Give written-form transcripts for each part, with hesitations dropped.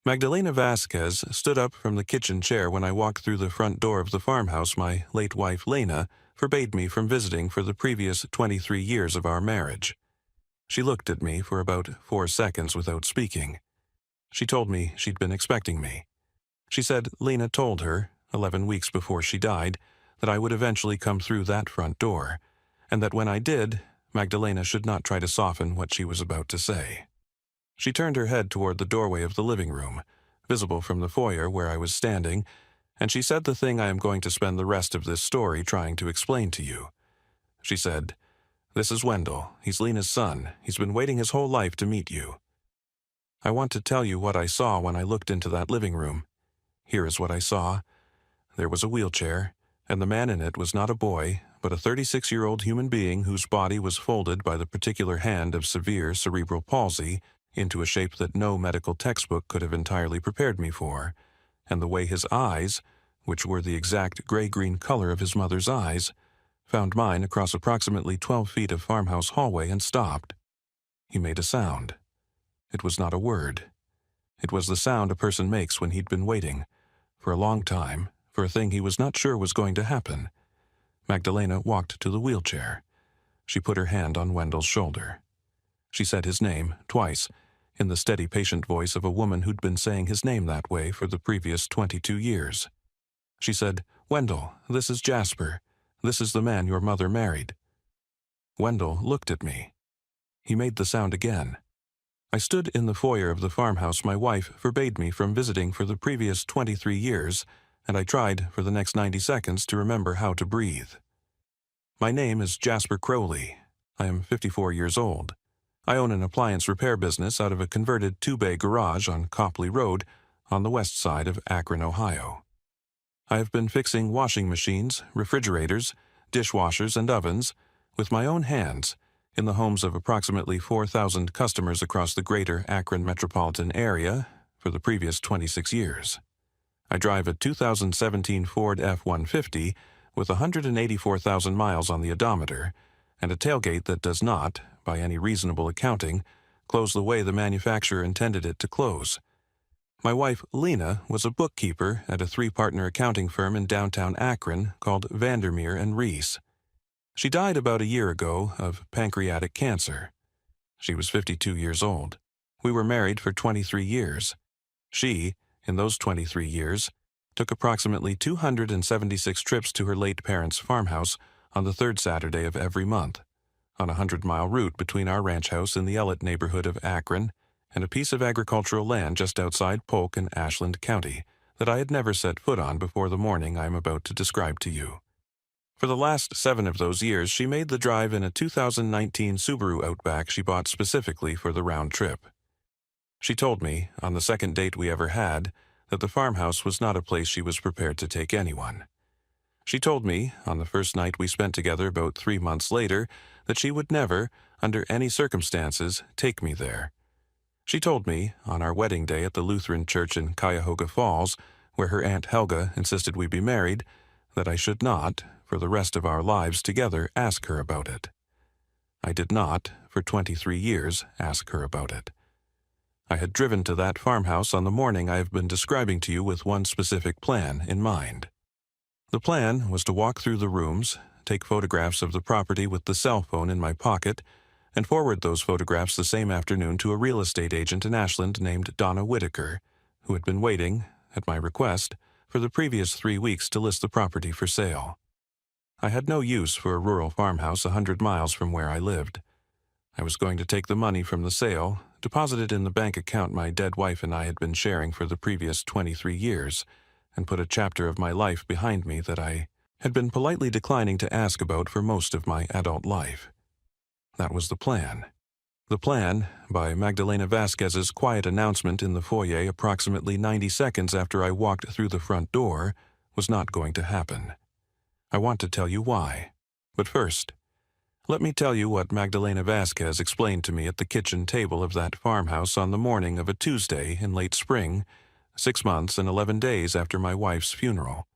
Magdalena Vasquez stood up from the kitchen chair when I walked through the front door of the farmhouse my late wife Lena forbade me from visiting for the previous 23 years of our marriage. She looked at me for about 4 seconds without speaking. She told me she'd been expecting me. She said Lena told her, 11 weeks before she died, that I would eventually come through that front door, and that when I did, Magdalena should not try to soften what she was about to say. She turned her head toward the doorway of the living room, visible from the foyer where I was standing, and she said the thing I am going to spend the rest of this story trying to explain to you. She said, "This is Wendell. He's Lena's son. He's been waiting his whole life to meet you." I want to tell you what I saw when I looked into that living room. Here is what I saw. There was a wheelchair, and the man in it was not a boy, but a 36-year-old human being whose body was folded by the particular hand of severe cerebral palsy into a shape that no medical textbook could have entirely prepared me for, and the way his eyes, which were the exact gray-green color of his mother's eyes, found mine across approximately 12 feet of farmhouse hallway and stopped. He made a sound. It was not a word. It was the sound a person makes when he'd been waiting, for a long time, for a thing he was not sure was going to happen. Magdalena walked to the wheelchair. She put her hand on Wendell's shoulder. She said his name, twice, in the steady, patient voice of a woman who'd been saying his name that way for the previous 22 years. She said, "Wendell, this is Jasper. This is the man your mother married." Wendell looked at me. He made the sound again. I stood in the foyer of the farmhouse my wife forbade me from visiting for the previous 23 years, and I tried for the next 90 seconds to remember how to breathe. My name is Jasper Crowley. I am 54 years old. I own an appliance repair business out of a converted 2-bay garage on Copley Road on the west side of Akron, Ohio. I have been fixing washing machines, refrigerators, dishwashers, and ovens with my own hands in the homes of approximately 4,000 customers across the greater Akron metropolitan area for the previous 26 years. I drive a 2017 Ford F-150 with 184,000 miles on the odometer and a tailgate that does not, by any reasonable accounting, close the way the manufacturer intended it to close. My wife, Lena, was a bookkeeper at a 3-partner accounting firm in downtown Akron called Vandermeer and Reese. She died about a year ago of pancreatic cancer. She was 52 years old. We were married for 23 years. She, in those 23 years, took approximately 276 trips to her late parents' farmhouse on the 3rd Saturday of every month, on a 100-mile route between our ranch house in the Ellet neighborhood of Akron and a piece of agricultural land just outside Polk in Ashland County that I had never set foot on before the morning I am about to describe to you. For the last 7 of those years, she made the drive in a 2019 Subaru Outback she bought specifically for the round trip. She told me, on the second date we ever had, that the farmhouse was not a place she was prepared to take anyone. She told me, on the first night we spent together about 3 months later, that she would never, under any circumstances, take me there. She told me, on our wedding day at the Lutheran Church in Cuyahoga Falls, where her Aunt Helga insisted we be married, that I should not, for the rest of our lives together, ask her about it. I did not, for 23 years, ask her about it. I had driven to that farmhouse on the morning I have been describing to you with one specific plan in mind. The plan was to walk through the rooms, take photographs of the property with the cell phone in my pocket, and forward those photographs the same afternoon to a real estate agent in Ashland named Donna Whitaker, who had been waiting, at my request, for the previous 3 weeks to list the property for sale. I had no use for a rural farmhouse 100 miles from where I lived. I was going to take the money from the sale, deposit it in the bank account my dead wife and I had been sharing for the previous 23 years, and put a chapter of my life behind me that I had been politely declining to ask about for most of my adult life. That was the plan. The plan, by Magdalena Vasquez's quiet announcement in the foyer approximately 90 seconds after I walked through the front door, was not going to happen. I want to tell you why. But first, let me tell you what Magdalena Vasquez explained to me at the kitchen table of that farmhouse on the morning of a Tuesday in late spring, 6 months and 11 days after my wife's funeral,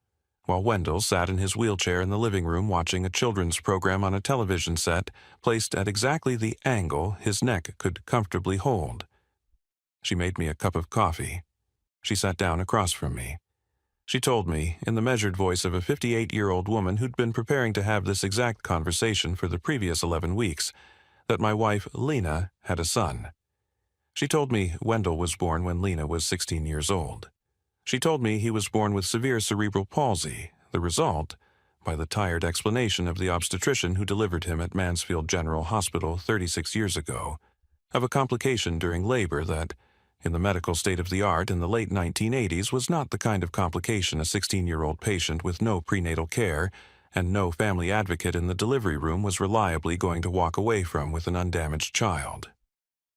while Wendell sat in his wheelchair in the living room watching a children's program on a television set placed at exactly the angle his neck could comfortably hold. She made me a cup of coffee. She sat down across from me. She told me, in the measured voice of a 58-year-old woman who'd been preparing to have this exact conversation for the previous 11 weeks, that my wife, Lena, had a son. She told me Wendell was born when Lena was 16 years old. She told me he was born with severe cerebral palsy, the result, by the tired explanation of the obstetrician who delivered him at Mansfield General Hospital 36 years ago, of a complication during labor that, in the medical state of the art in the late 1980s, was not the kind of complication a 16-year-old patient with no prenatal care and no family advocate in the delivery room was reliably going to walk away from with an undamaged child.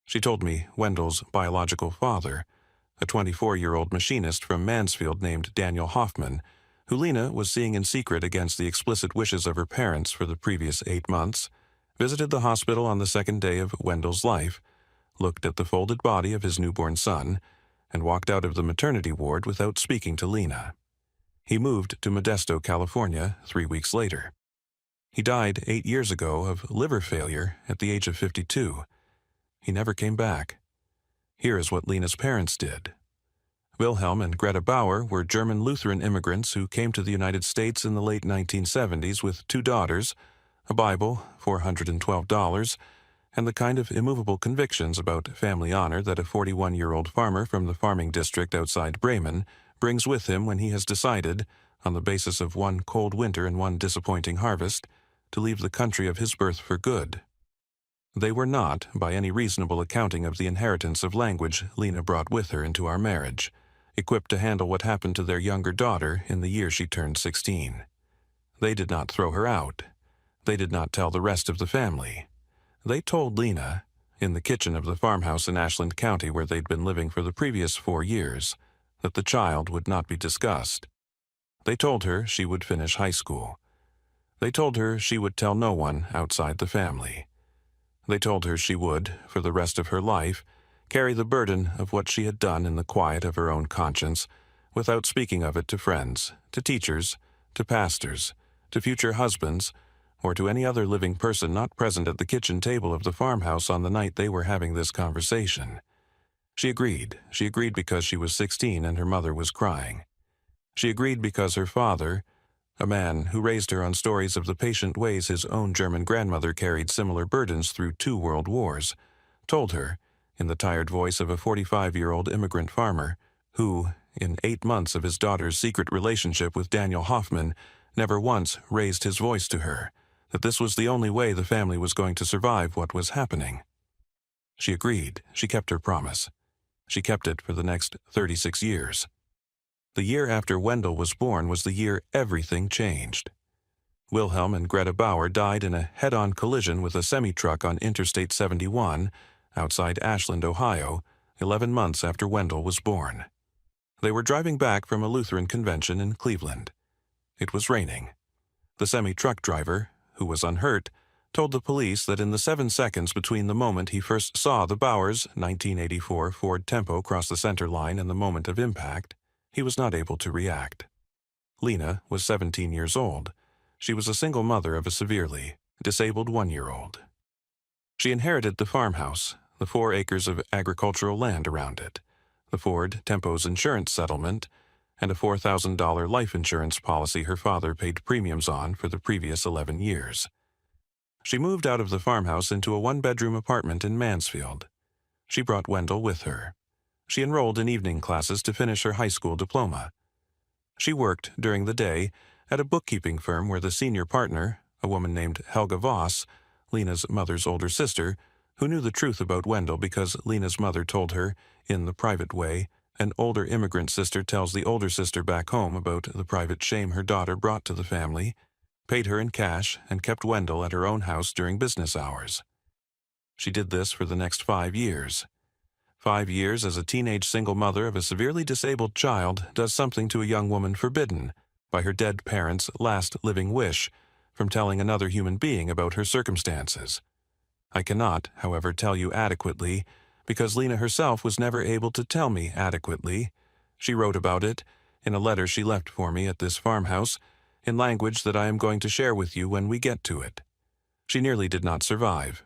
She told me Wendell's biological father, a 24-year-old machinist from Mansfield named Daniel Hoffman, who Lena was seeing in secret against the explicit wishes of her parents for the previous 8 months, visited the hospital on the second day of Wendell's life, looked at the folded body of his newborn son, and walked out of the maternity ward without speaking to Lena. He moved to Modesto, California, 3 weeks later. He died 8 years ago of liver failure at the age of 52. He never came back. Here is what Lena's parents did. Wilhelm and Greta Bauer were German Lutheran immigrants who came to the United States in the late 1970s with 2 daughters, a Bible, $412, and the kind of immovable convictions about family honor that a 41-year-old farmer from the farming district outside Bremen brings with him when he has decided, on the basis of one cold winter and one disappointing harvest, to leave the country of his birth for good. They were not, by any reasonable accounting of the inheritance of language Lena brought with her into our marriage, equipped to handle what happened to their younger daughter in the year she turned 16. They did not throw her out. They did not tell the rest of the family. They told Lena, in the kitchen of the farmhouse in Ashland County where they'd been living for the previous 4 years, that the child would not be discussed. They told her she would finish high school. They told her she would tell no one outside the family. They told her she would, for the rest of her life, carry the burden of what she had done in the quiet of her own conscience, without speaking of it to friends, to teachers, to pastors, to future husbands, or to any other living person not present at the kitchen table of the farmhouse on the night they were having this conversation. She agreed. She agreed because she was 16 and her mother was crying. She agreed because her father, a man who raised her on stories of the patient ways his own German grandmother carried similar burdens through 2 world wars, told her, in the tired voice of a 45-year-old immigrant farmer, who, in 8 months of his daughter's secret relationship with Daniel Hoffman, never once raised his voice to her, that this was the only way the family was going to survive what was happening. She agreed. She kept her promise. She kept it for the next 36 years. The year after Wendell was born was the year everything changed. Wilhelm and Greta Bauer died in a head-on collision with a semi-truck on Interstate 71 outside Ashland, Ohio, 11 months after Wendell was born. They were driving back from a Lutheran convention in Cleveland. It was raining. The semi-truck driver, who was unhurt, told the police that in the 7 seconds between the moment he first saw the Bauers' 1984 Ford Tempo cross the center line and the moment of impact, he was not able to react. Lena was 17 years old. She was a single mother of a severely disabled 1-year-old. She inherited the farmhouse, the 4 acres of agricultural land around it, the Ford Tempo's insurance settlement, and a $4,000 life insurance policy her father paid premiums on for the previous 11 years. She moved out of the farmhouse into a 1-bedroom apartment in Mansfield. She brought Wendell with her. She enrolled in evening classes to finish her high school diploma. She worked during the day at a bookkeeping firm where the senior partner, a woman named Helga Voss, Lena's mother's older sister, who knew the truth about Wendell because Lena's mother told her, in the private way, an older immigrant sister tells the older sister back home about the private shame her daughter brought to the family, paid her in cash, and kept Wendell at her own house during business hours. She did this for the next 5 years. 5 years as a teenage single mother of a severely disabled child does something to a young woman forbidden, by her dead parents' last living wish, from telling another human being about her circumstances. I cannot, however, tell you adequately, because Lena herself was never able to tell me adequately. She wrote about it, in a letter she left for me at this farmhouse, in language that I am going to share with you when we get to it. She nearly did not survive.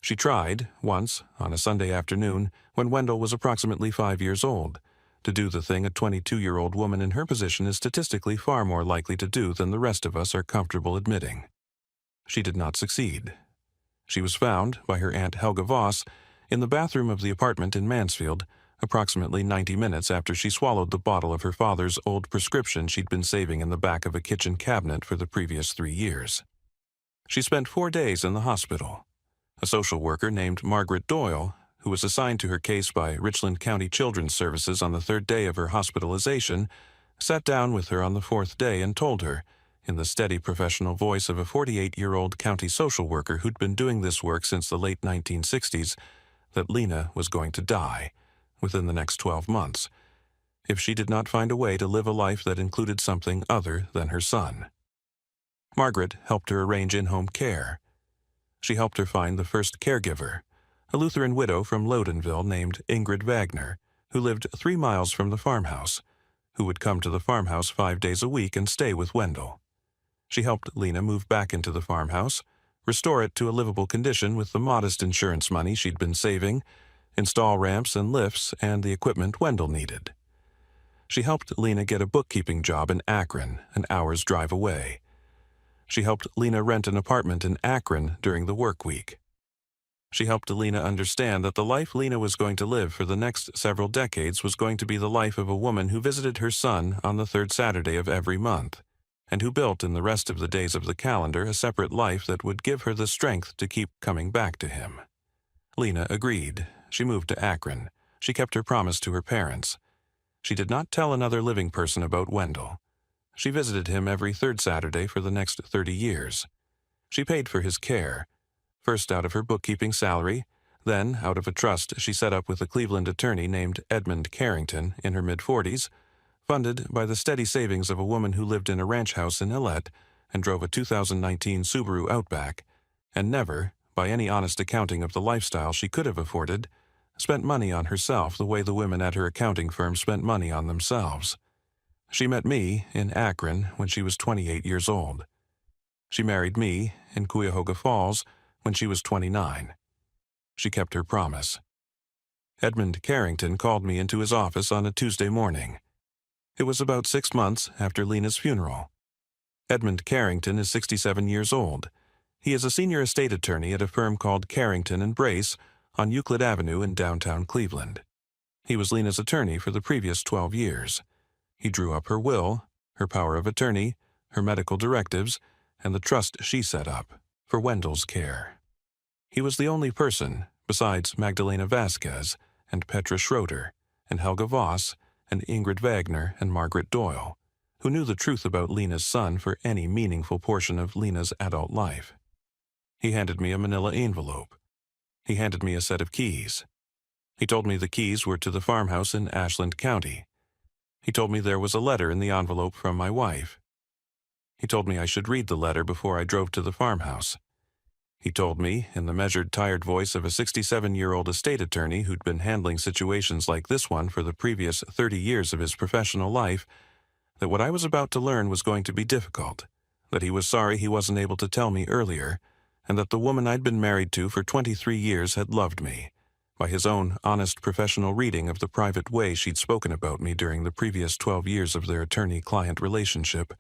She tried, once, on a Sunday afternoon, when Wendell was approximately 5 years old, to do the thing a 22-year-old woman in her position is statistically far more likely to do than the rest of us are comfortable admitting. She did not succeed. She was found by her Aunt Helga Voss in the bathroom of the apartment in Mansfield, approximately 90 minutes after she swallowed the bottle of her father's old prescription she'd been saving in the back of a kitchen cabinet for the previous 3 years. She spent 4 days in the hospital. A social worker named Margaret Doyle, who was assigned to her case by Richland County Children's Services on the 3rd day of her hospitalization, sat down with her on the 4th day and told her, in the steady professional voice of a 48-year-old county social worker who'd been doing this work since the late 1960s, that Lena was going to die within the next 12 months if she did not find a way to live a life that included something other than her son. Margaret helped her arrange in-home care. She helped her find the first caregiver, a Lutheran widow from Loudonville named Ingrid Wagner, who lived 3 miles from the farmhouse, who would come to the farmhouse 5 days a week and stay with Wendell. She helped Lena move back into the farmhouse, restore it to a livable condition with the modest insurance money she'd been saving, install ramps and lifts and the equipment Wendell needed. She helped Lena get a bookkeeping job in Akron, an hour's drive away. She helped Lena rent an apartment in Akron during the work week. She helped Lena understand that the life Lena was going to live for the next several decades was going to be the life of a woman who visited her son on the 3rd Saturday of every month, and who built in the rest of the days of the calendar a separate life that would give her the strength to keep coming back to him. Lena agreed. She moved to Akron. She kept her promise to her parents. She did not tell another living person about Wendell. She visited him every 3rd Saturday for the next 30 years. She paid for his care, first out of her bookkeeping salary, then out of a trust she set up with a Cleveland attorney named Edmund Carrington in her mid-40s, funded by the steady savings of a woman who lived in a ranch house in Illette and drove a 2019 Subaru Outback, and never, by any honest accounting of the lifestyle she could have afforded, spent money on herself the way the women at her accounting firm spent money on themselves. She met me in Akron when she was 28 years old. She married me in Cuyahoga Falls when she was 29. She kept her promise. Edmund Carrington called me into his office on a Tuesday morning. It was about 6 months after Lena's funeral. Edmund Carrington is 67 years old. He is a senior estate attorney at a firm called Carrington and Brace on Euclid Avenue in downtown Cleveland. He was Lena's attorney for the previous 12 years. He drew up her will, her power of attorney, her medical directives, and the trust she set up for Wendell's care. He was the only person, besides Magdalena Vasquez and Petra Schroeder and Helga Voss and Ingrid Wagner and Margaret Doyle, who knew the truth about Lena's son for any meaningful portion of Lena's adult life. He handed me a manila envelope. He handed me a set of keys. He told me the keys were to the farmhouse in Ashland County. He told me there was a letter in the envelope from my wife. He told me I should read the letter before I drove to the farmhouse. He told me, in the measured, tired voice of a 67-year-old estate attorney who'd been handling situations like this one for the previous 30 years of his professional life, that what I was about to learn was going to be difficult, that he was sorry he wasn't able to tell me earlier, and that the woman I'd been married to for 23 years had loved me, by his own honest professional reading of the private way she'd spoken about me during the previous 12 years of their attorney-client relationship,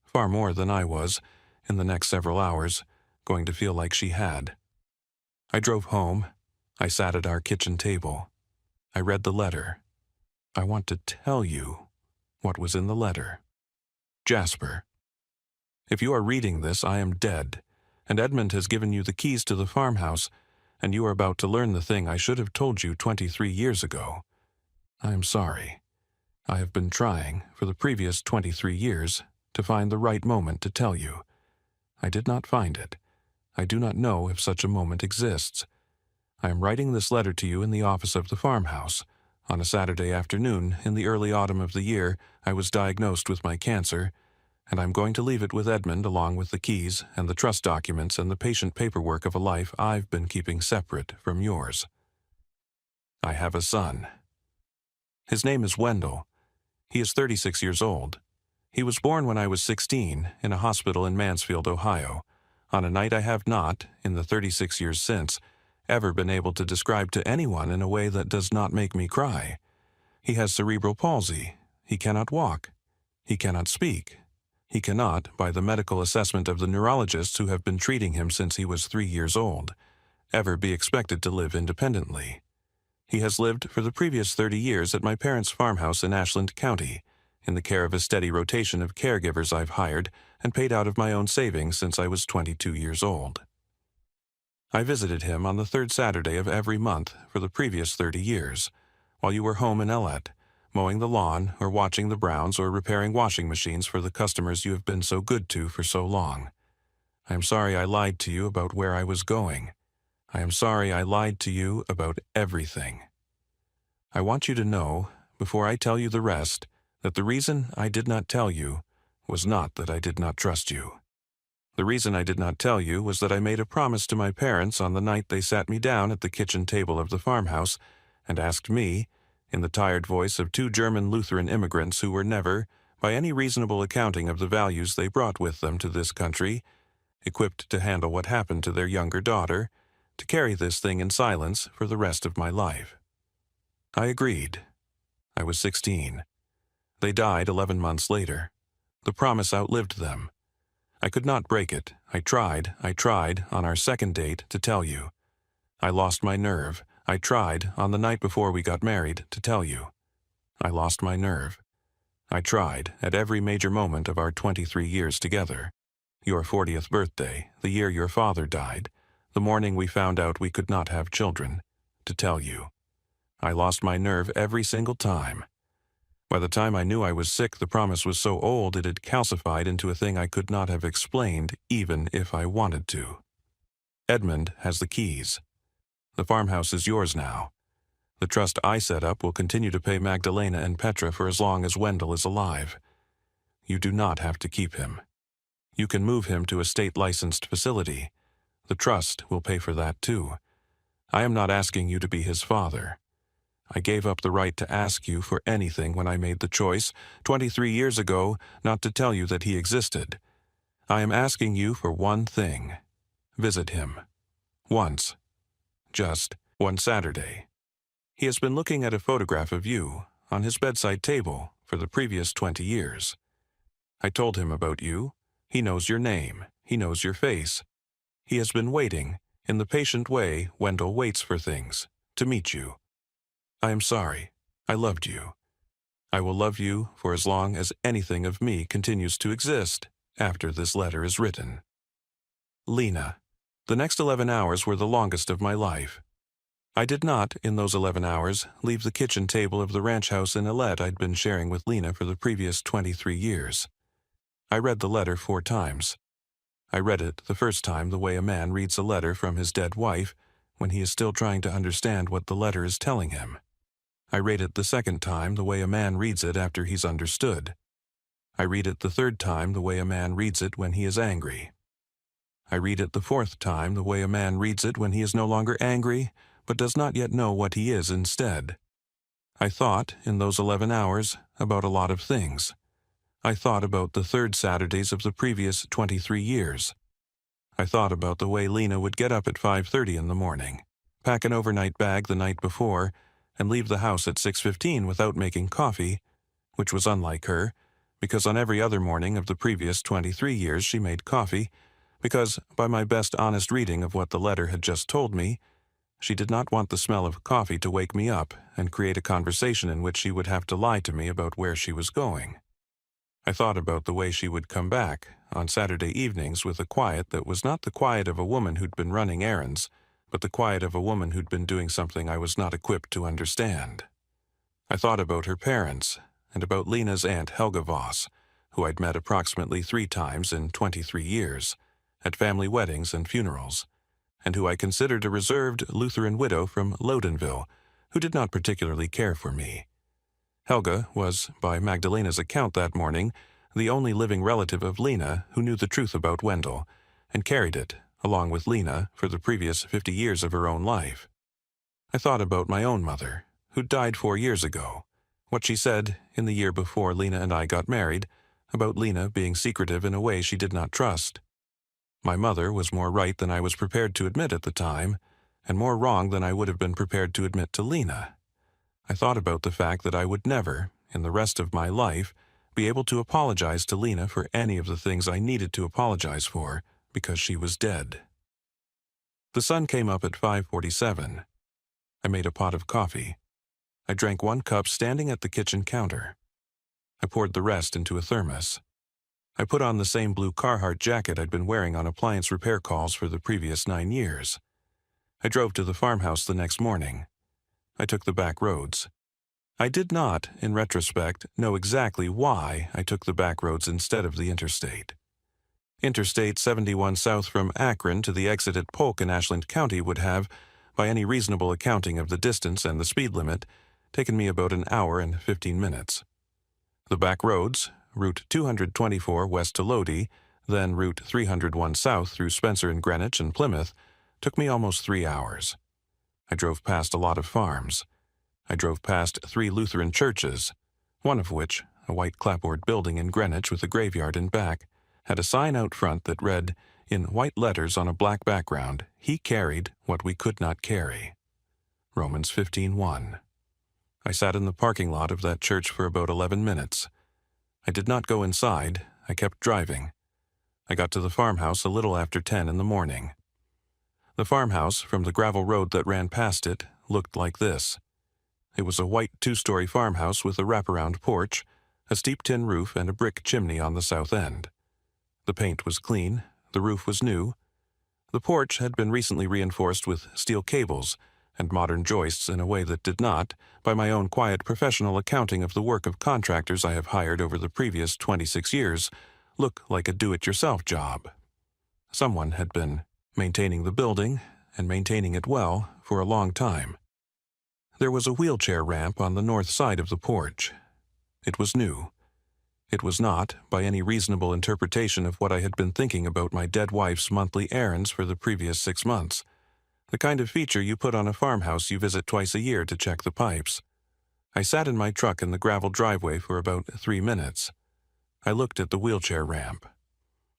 far more than I was, in the next several hours, going to feel like she had. I drove home. I sat at our kitchen table. I read the letter. I want to tell you what was in the letter. Jasper, if you are reading this, I am dead, and Edmund has given you the keys to the farmhouse, and you are about to learn the thing I should have told you 23 years ago. I am sorry. I have been trying, for the previous 23 years, to find the right moment to tell you. I did not find it. I do not know if such a moment exists. I am writing this letter to you in the office of the farmhouse. On a Saturday afternoon, in the early autumn of the year, I was diagnosed with my cancer, and I'm going to leave it with Edmund along with the keys and the trust documents and the patient paperwork of a life I've been keeping separate from yours. I have a son. His name is Wendell. He is 36 years old. He was born when I was 16 in a hospital in Mansfield, Ohio, on a night I have not, in the 36 years since, ever been able to describe to anyone in a way that does not make me cry. He has cerebral palsy. He cannot walk. He cannot speak. He cannot, by the medical assessment of the neurologists who have been treating him since he was 3 years old, ever be expected to live independently. He has lived for the previous 30 years at my parents' farmhouse in Ashland County, in the care of a steady rotation of caregivers I've hired and paid out of my own savings since I was 22 years old. I visited him on the third Saturday of every month for the previous 30 years, while you were home in Ellet, mowing the lawn or watching the Browns or repairing washing machines for the customers you have been so good to for so long. I am sorry I lied to you about where I was going. I am sorry I lied to you about everything. I want you to know, before I tell you the rest, that the reason I did not tell you was not that I did not trust you. The reason I did not tell you was that I made a promise to my parents on the night they sat me down at the kitchen table of the farmhouse and asked me, in the tired voice of 2 German Lutheran immigrants who were never, by any reasonable accounting of the values they brought with them to this country, equipped to handle what happened to their younger daughter, to carry this thing in silence for the rest of my life. I agreed. I was 16. They died 11 months later. The promise outlived them. I could not break it. I tried, on our second date, to tell you. I lost my nerve. I tried, on the night before we got married, to tell you. I lost my nerve. I tried, at every major moment of our 23 years together. Your 40th birthday, the year your father died, the morning we found out we could not have children, to tell you. I lost my nerve every single time. By the time I knew I was sick, the promise was so old it had calcified into a thing I could not have explained, even if I wanted to. Edmund has the keys. The farmhouse is yours now. The trust I set up will continue to pay Magdalena and Petra for as long as Wendell is alive. You do not have to keep him. You can move him to a state-licensed facility. The trust will pay for that too. I am not asking you to be his father. I gave up the right to ask you for anything when I made the choice, 23 years ago, not to tell you that he existed. I am asking you for one thing. Visit him. Once. Just one Saturday. He has been looking at a photograph of you on his bedside table for the previous 20 years. I told him about you. He knows your name. He knows your face. He has been waiting, in the patient way Wendell waits for things, to meet you. I am sorry. I loved you. I will love you for as long as anything of me continues to exist after this letter is written. Lena. The next 11 hours were the longest of my life. I did not, in those 11 hours, leave the kitchen table of the ranch house in Ellet I'd been sharing with Lena for the previous 23 years. I read the letter 4 times. I read it the first time the way a man reads a letter from his dead wife when he is still trying to understand what the letter is telling him. I read it the second time the way a man reads it after he's understood. I read it the third time the way a man reads it when he is angry. I read it the 4th time the way a man reads it when he is no longer angry, but does not yet know what he is instead. I thought, in those 11 hours, about a lot of things. I thought about the third Saturdays of the previous 23 years. I thought about the way Lena would get up at 5:30 in the morning, pack an overnight bag the night before, and leave the house at 6:15 without making coffee, which was unlike her, because on every other morning of the previous 23 years she made coffee, because, by my best honest reading of what the letter had just told me, she did not want the smell of coffee to wake me up and create a conversation in which she would have to lie to me about where she was going. I thought about the way she would come back on Saturday evenings with a quiet that was not the quiet of a woman who'd been running errands, but the quiet of a woman who'd been doing something I was not equipped to understand. I thought about her parents, and about Lena's aunt Helga Voss, who I'd met approximately 3 times in 23 years, at family weddings and funerals, and who I considered a reserved Lutheran widow from Lodenville, who did not particularly care for me. Helga was, by Magdalena's account that morning, the only living relative of Lena who knew the truth about Wendell, and carried it, along with Lena, for the previous 50 years of her own life. I thought about my own mother, who died 4 years ago, what she said, in the year before Lena and I got married, about Lena being secretive in a way she did not trust. My mother was more right than I was prepared to admit at the time, and more wrong than I would have been prepared to admit to Lena. I thought about the fact that I would never, in the rest of my life, be able to apologize to Lena for any of the things I needed to apologize for because she was dead. The sun came up at 5:47. I made a pot of coffee. I drank 1 cup standing at the kitchen counter. I poured the rest into a thermos. I put on the same blue Carhartt jacket I'd been wearing on appliance repair calls for the previous 9 years. I drove to the farmhouse the next morning. I took the back roads. I did not, in retrospect, know exactly why I took the back roads instead of the interstate. Interstate 71 south from Akron to the exit at Polk in Ashland County would have, by any reasonable accounting of the distance and the speed limit, taken me about an hour and 15 minutes. The back roads, Route 224 west to Lodi, then Route 301 south through Spencer and Greenwich and Plymouth, took me almost 3 hours. I drove past a lot of farms. I drove past 3 Lutheran churches, one of which, a white clapboard building in Greenwich with a graveyard in back, had a sign out front that read, in white letters on a black background, "He carried what we could not carry." Romans 15:1. I sat in the parking lot of that church for about 11 minutes. I did not go inside. I kept driving. I got to the farmhouse a little after 10 in the morning. The farmhouse, from the gravel road that ran past it, looked like this. It was a white 2-story farmhouse with a wraparound porch, a steep tin roof, and a brick chimney on the south end. The paint was clean. The roof was new. The porch had been recently reinforced with steel cables and modern joists in a way that did not, by my own quiet professional accounting of the work of contractors I have hired over the previous 26 years, look like a do-it-yourself job. Someone had been maintaining the building, and maintaining it well, for a long time. There was a wheelchair ramp on the north side of the porch. It was new. It was not, by any reasonable interpretation of what I had been thinking about my dead wife's monthly errands for the previous 6 months, the kind of feature you put on a farmhouse you visit twice a year to check the pipes. I sat in my truck in the gravel driveway for about 3 minutes. I looked at the wheelchair ramp.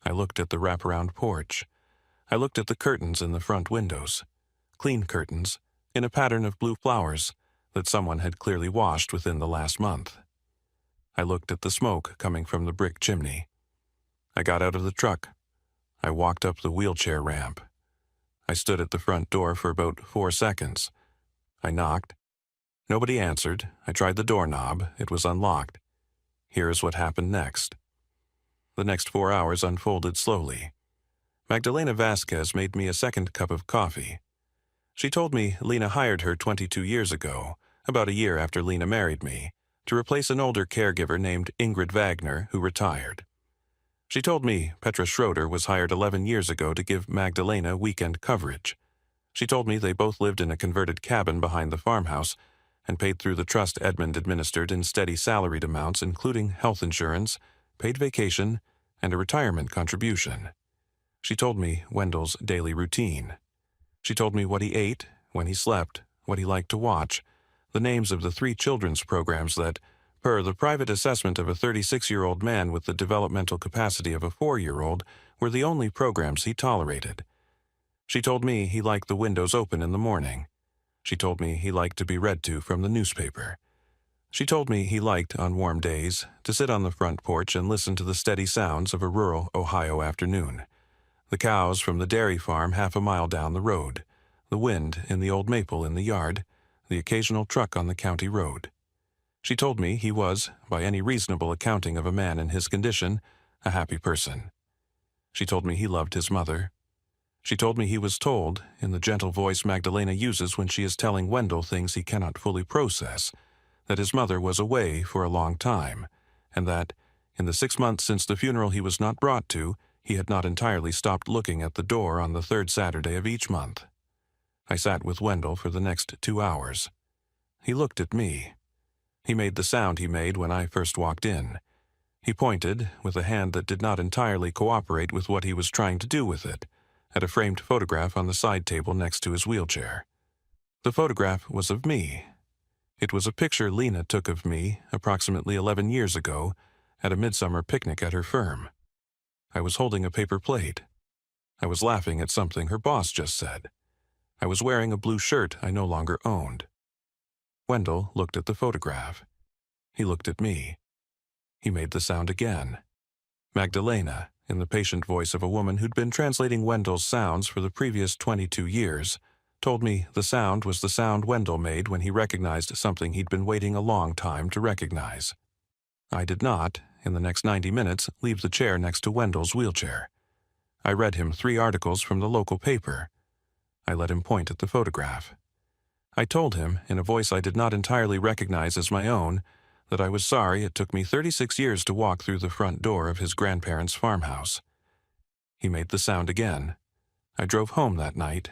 I looked at the wraparound porch. I looked at the curtains in the front windows. Clean curtains, in a pattern of blue flowers that someone had clearly washed within the last month. I looked at the smoke coming from the brick chimney. I got out of the truck. I walked up the wheelchair ramp. I stood at the front door for about 4 seconds. I knocked. Nobody answered. I tried the doorknob. It was unlocked. Here is what happened next. The next 4 hours unfolded slowly. Magdalena Vasquez made me a second cup of coffee. She told me Lena hired her 22 years ago, about a year after Lena married me, to replace an older caregiver named Ingrid Wagner, who retired. She told me Petra Schroeder was hired 11 years ago to give Magdalena weekend coverage. She told me they both lived in a converted cabin behind the farmhouse and paid through the trust Edmund administered in steady salaried amounts including health insurance, paid vacation, and a retirement contribution. She told me Wendell's daily routine. She told me what he ate, when he slept, what he liked to watch, the names of the 3 children's programs that, per the private assessment of a 36-year-old man with the developmental capacity of a 4-year-old, were the only programs he tolerated. She told me he liked the windows open in the morning. She told me he liked to be read to from the newspaper. She told me he liked, on warm days, to sit on the front porch and listen to the steady sounds of a rural Ohio afternoon. The cows from the dairy farm half a mile down the road, the wind in the old maple in the yard, the occasional truck on the county road. She told me he was, by any reasonable accounting of a man in his condition, a happy person. She told me he loved his mother. She told me he was told, in the gentle voice Magdalena uses when she is telling Wendell things he cannot fully process, that his mother was away for a long time, and that, in the 6 months since the funeral he was not brought to, he had not entirely stopped looking at the door on the 3rd Saturday of each month. I sat with Wendell for the next 2 hours. He looked at me. He made the sound he made when I first walked in. He pointed, with a hand that did not entirely cooperate with what he was trying to do with it, at a framed photograph on the side table next to his wheelchair. The photograph was of me. It was a picture Lena took of me approximately 11 years ago at a midsummer picnic at her firm. I was holding a paper plate. I was laughing at something her boss just said. I was wearing a blue shirt I no longer owned. Wendell looked at the photograph. He looked at me. He made the sound again. Magdalena, in the patient voice of a woman who'd been translating Wendell's sounds for the previous 22 years, told me the sound was the sound Wendell made when he recognized something he'd been waiting a long time to recognize. I did not, in the next 90 minutes, leave the chair next to Wendell's wheelchair. I read him 3 articles from the local paper. I let him point at the photograph. I told him, in a voice I did not entirely recognize as my own, that I was sorry it took me 36 years to walk through the front door of his grandparents' farmhouse. He made the sound again. I drove home that night.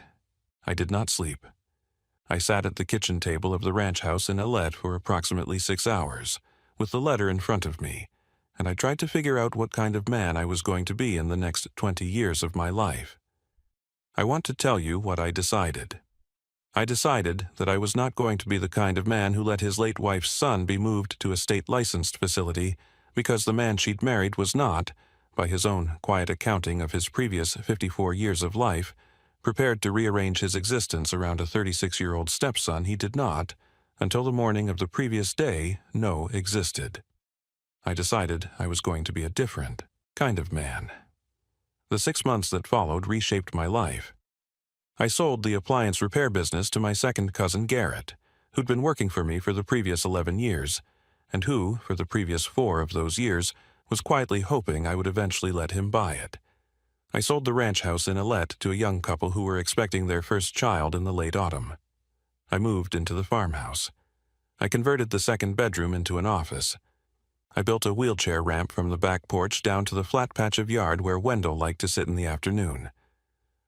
I did not sleep. I sat at the kitchen table of the ranch house in Alette for approximately 6 hours, with the letter in front of me, and I tried to figure out what kind of man I was going to be in the next 20 years of my life. I want to tell you what I decided. I decided that I was not going to be the kind of man who let his late wife's son be moved to a state-licensed facility because the man she'd married was not, by his own quiet accounting of his previous 54 years of life, prepared to rearrange his existence around a 36-year-old stepson he did not, until the morning of the previous day, know existed. I decided I was going to be a different kind of man. The 6 months that followed reshaped my life. I sold the appliance repair business to my second cousin Garrett, who'd been working for me for the previous 11 years, and who, for the previous 4 of those years, was quietly hoping I would eventually let him buy it. I sold the ranch house in Alette to a young couple who were expecting their first child in the late autumn. I moved into the farmhouse. I converted the second bedroom into an office. I built a wheelchair ramp from the back porch down to the flat patch of yard where Wendell liked to sit in the afternoon.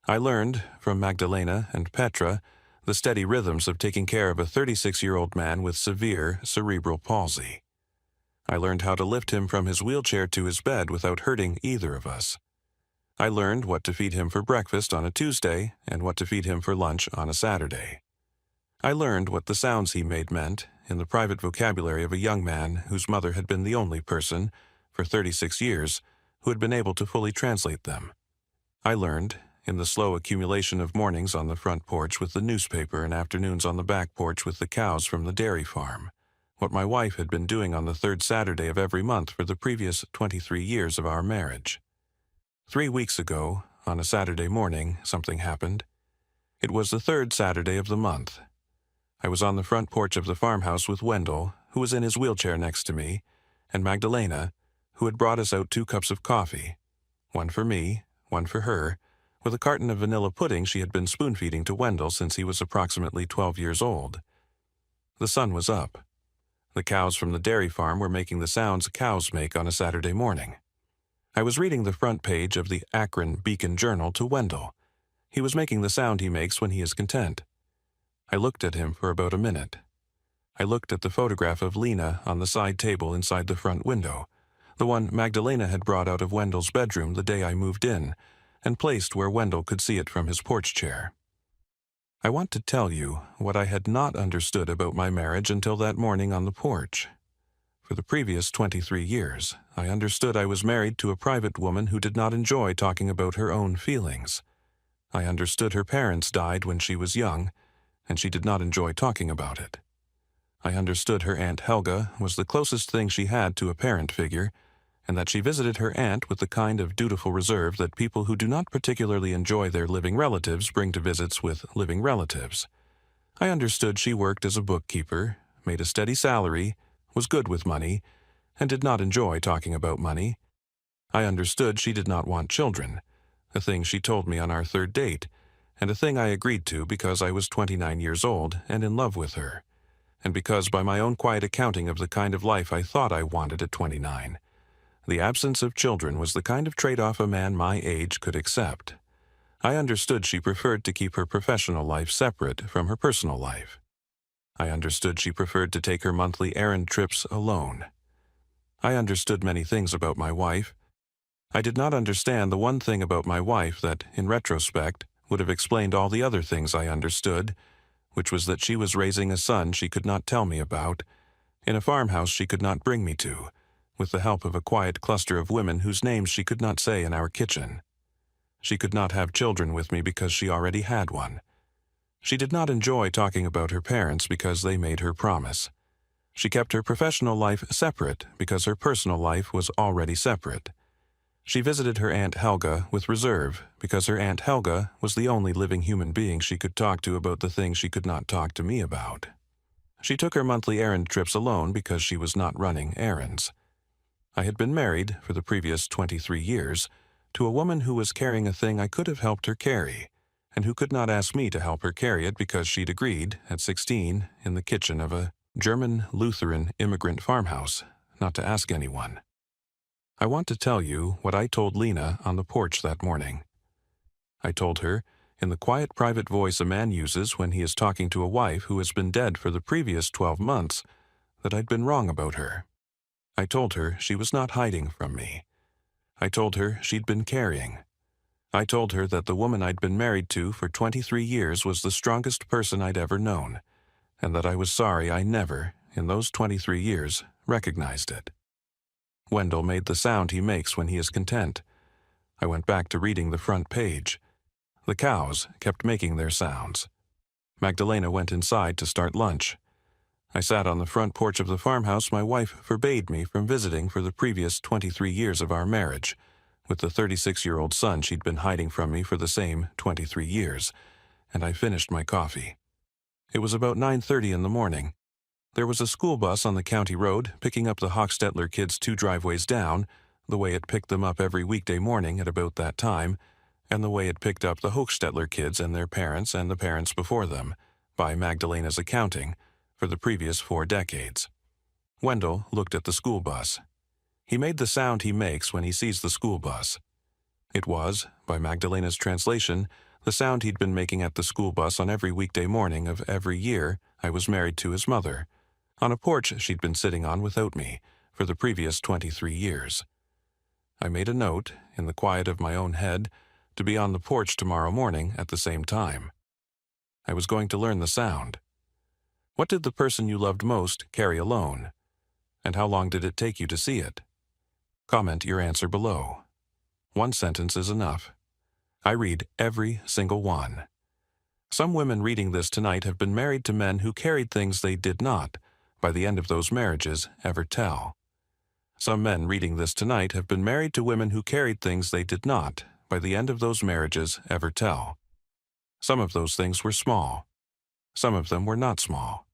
I learned, from Magdalena and Petra, the steady rhythms of taking care of a 36-year-old man with severe cerebral palsy. I learned how to lift him from his wheelchair to his bed without hurting either of us. I learned what to feed him for breakfast on a Tuesday and what to feed him for lunch on a Saturday. I learned what the sounds he made meant in the private vocabulary of a young man whose mother had been the only person, for 36 years, who had been able to fully translate them. I learned, in the slow accumulation of mornings on the front porch with the newspaper and afternoons on the back porch with the cows from the dairy farm, what my wife had been doing on the 3rd Saturday of every month for the previous 23 years of our marriage. 3 weeks ago, on a Saturday morning, something happened. It was the 3rd Saturday of the month. I was on the front porch of the farmhouse with Wendell, who was in his wheelchair next to me, and Magdalena, who had brought us out 2 cups of coffee, one for me, one for her, with a carton of vanilla pudding she had been spoon-feeding to Wendell since he was approximately 12 years old. The sun was up. The cows from the dairy farm were making the sounds cows make on a Saturday morning. I was reading the front page of the Akron Beacon Journal to Wendell. He was making the sound he makes when he is content. I looked at him for about a minute. I looked at the photograph of Lena on the side table inside the front window, the one Magdalena had brought out of Wendell's bedroom the day I moved in, and placed where Wendell could see it from his porch chair. I want to tell you what I had not understood about my marriage until that morning on the porch. For the previous 23 years, I understood I was married to a private woman who did not enjoy talking about her own feelings. I understood her parents died when she was young, and she did not enjoy talking about it. I understood her Aunt Helga was the closest thing she had to a parent figure, and that she visited her aunt with the kind of dutiful reserve that people who do not particularly enjoy their living relatives bring to visits with living relatives. I understood she worked as a bookkeeper, made a steady salary, was good with money, and did not enjoy talking about money. I understood she did not want children, a thing she told me on our 3rd date, and a thing I agreed to because I was 29 years old and in love with her, and because by my own quiet accounting of the kind of life I thought I wanted at 29, the absence of children was the kind of trade-off a man my age could accept. I understood she preferred to keep her professional life separate from her personal life. I understood she preferred to take her monthly errand trips alone. I understood many things about my wife. I did not understand the one thing about my wife that, in retrospect, would have explained all the other things I understood, which was that she was raising a son she could not tell me about, in a farmhouse she could not bring me to, with the help of a quiet cluster of women whose names she could not say in our kitchen. She could not have children with me because she already had one. She did not enjoy talking about her parents because they made her promise. She kept her professional life separate because her personal life was already separate. She visited her Aunt Helga with reserve because her Aunt Helga was the only living human being she could talk to about the things she could not talk to me about. She took her monthly errand trips alone because she was not running errands. I had been married, for the previous 23 years, to a woman who was carrying a thing I could have helped her carry, and who could not ask me to help her carry it because she'd agreed, at 16, in the kitchen of a German Lutheran immigrant farmhouse, not to ask anyone. I want to tell you what I told Lena on the porch that morning. I told her, in the quiet private voice a man uses when he is talking to a wife who has been dead for the previous 12 months, that I'd been wrong about her. I told her she was not hiding from me. I told her she'd been carrying. I told her that the woman I'd been married to for 23 years was the strongest person I'd ever known, and that I was sorry I never, in those 23 years, recognized it. Wendell made the sound he makes when he is content. I went back to reading the front page. The cows kept making their sounds. Magdalena went inside to start lunch. I sat on the front porch of the farmhouse my wife forbade me from visiting for the previous 23 years of our marriage, with the 36-year-old son she'd been hiding from me for the same 23 years, and I finished my coffee. It was about 9:30 in the morning. There was a school bus on the county road picking up the Hochstetler kids 2 driveways down, the way it picked them up every weekday morning at about that time, and the way it picked up the Hochstetler kids and their parents and the parents before them, by Magdalena's accounting, for the previous 4 decades. Wendell looked at the school bus. He made the sound he makes when he sees the school bus. It was, by Magdalena's translation, the sound he'd been making at the school bus on every weekday morning of every year I was married to his mother, on a porch she'd been sitting on without me for the previous 23 years. I made a note, in the quiet of my own head, to be on the porch tomorrow morning at the same time. I was going to learn the sound. What did the person you loved most carry alone? And how long did it take you to see it? Comment your answer below. 1 sentence is enough. I read every single one. Some women reading this tonight have been married to men who carried things they did not, by the end of those marriages, ever tell. Some men reading this tonight have been married to women who carried things they did not, by the end of those marriages, ever tell. Some of those things were small. Some of them were not small.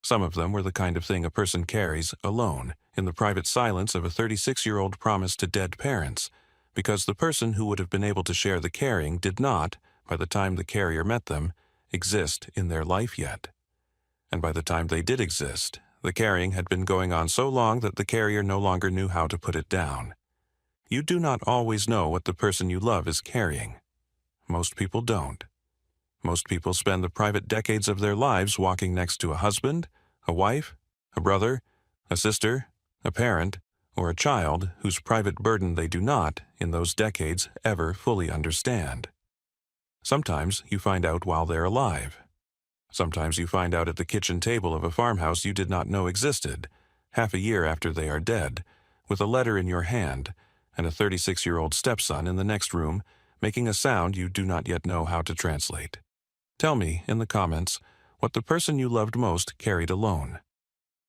Some of them were the kind of thing a person carries alone, in the private silence of a 36-year-old promise to dead parents, because the person who would have been able to share the carrying did not, by the time the carrier met them, exist in their life yet. And by the time they did exist, the carrying had been going on so long that the carrier no longer knew how to put it down. You do not always know what the person you love is carrying. Most people don't. Most people spend the private decades of their lives walking next to a husband, a wife, a brother, a sister, a parent, or a child whose private burden they do not, in those decades, ever fully understand. Sometimes you find out while they're alive. Sometimes you find out at the kitchen table of a farmhouse you did not know existed, half a year after they are dead, with a letter in your hand, and a 36-year-old stepson in the next room, making a sound you do not yet know how to translate. Tell me, in the comments, what the person you loved most carried alone.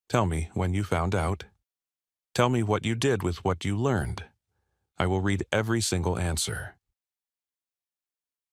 Tell me when you found out. Tell me what you did with what you learned. I will read every single answer.